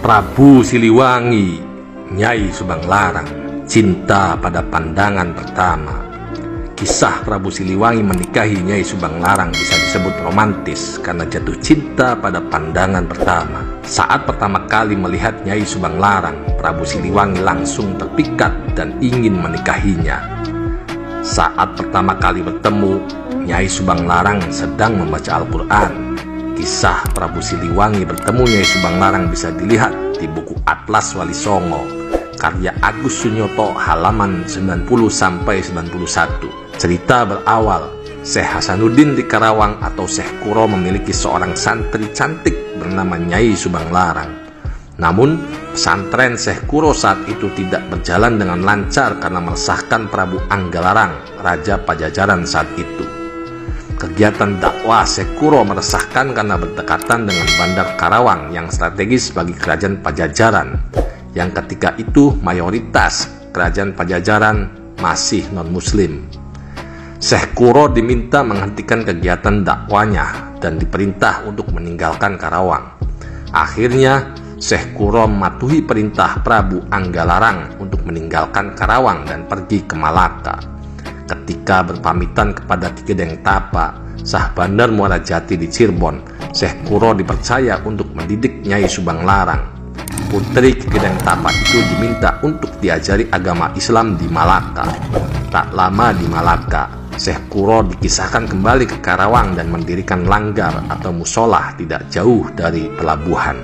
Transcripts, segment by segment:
Prabu Siliwangi, Nyai Subang Larang, cinta pada pandangan pertama. Kisah Prabu Siliwangi menikahi Nyai Subang Larang bisa disebut romantis karena jatuh cinta pada pandangan pertama. Saat pertama kali melihat Nyai Subang Larang, Prabu Siliwangi langsung terpikat dan ingin menikahinya. Saat pertama kali bertemu, Nyai Subang Larang sedang membaca Al-Quran. Kisah Prabu Siliwangi bertemu Nyai Subang Larang bisa dilihat di buku Atlas Wali Songo karya Agus Sunyoto halaman 90-91. Cerita berawal Syekh Hasanuddin di Karawang atau Syekh Kuro memiliki seorang santri cantik bernama Nyai Subang Larang. Namun pesantren Syekh Kuro saat itu tidak berjalan dengan lancar karena meresahkan Prabu Anggalarang, Raja Pajajaran saat itu. Kegiatan dakwah Syekh Kuro meresahkan karena berdekatan dengan Bandar Karawang yang strategis bagi kerajaan Pajajaran, yang ketika itu mayoritas kerajaan Pajajaran masih non-muslim. Syekh Kuro diminta menghentikan kegiatan dakwanya dan diperintah untuk meninggalkan Karawang. Akhirnya Syekh Kuro mematuhi perintah Prabu Anggalarang untuk meninggalkan Karawang dan pergi ke Malaka. Ketika berpamitan kepada Ki Gedeng Tapa, Sah Bandar Muara Jati di Cirebon, Syekh Kuro dipercaya untuk mendidik Nyai Subang Larang. Putri Ki Gedeng Tapa itu diminta untuk diajari agama Islam di Malaka. Tak lama di Malaka, Syekh Kuro dikisahkan kembali ke Karawang dan mendirikan langgar atau musolah tidak jauh dari pelabuhan.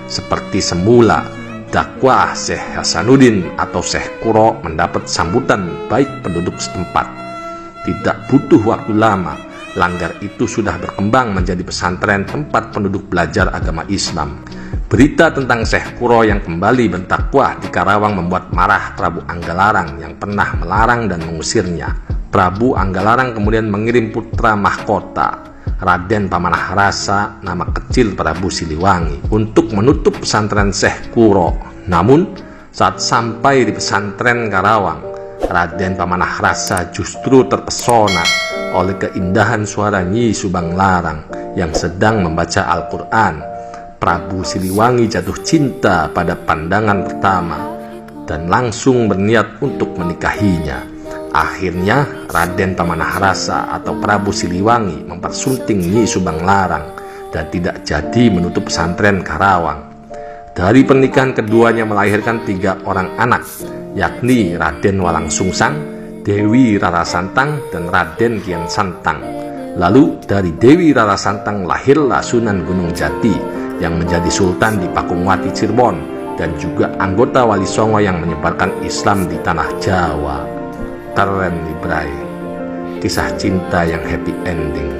Seperti semula, dakwah Syekh Hasanuddin atau Syekh Kuro mendapat sambutan baik penduduk setempat. Tidak butuh waktu lama, langgar itu sudah berkembang menjadi pesantren tempat penduduk belajar agama Islam. Berita tentang Syekh Kuro yang kembali berdakwah di Karawang membuat marah Prabu Anggalarang yang pernah melarang dan mengusirnya. Prabu Anggalarang kemudian mengirim putra mahkota, Raden Pamanah Rasa, nama kecil Prabu Siliwangi, untuk menutup pesantren Syekh Kuro. Namun saat sampai di pesantren Karawang, Raden Pamanah Rasa justru terpesona oleh keindahan suara Nyi Subang Larang yang sedang membaca Al-Quran. Prabu Siliwangi jatuh cinta pada pandangan pertama dan langsung berniat untuk menikahinya. Akhirnya Raden Pamanah Rasa atau Prabu Siliwangi mempersunting Nyi Subang Larang dan tidak jadi menutup pesantren Karawang. Dari pernikahan keduanya melahirkan 3 orang anak, yakni Raden Walang Sungsang, Dewi Rara Santang, dan Raden Kian Santang. Lalu dari Dewi Rara Santang lahirlah Sunan Gunung Jati yang menjadi sultan di Pakungwati Cirebon dan juga anggota Wali Songo yang menyebarkan Islam di tanah Jawa. Keren nih Bray, kisah cinta yang happy ending.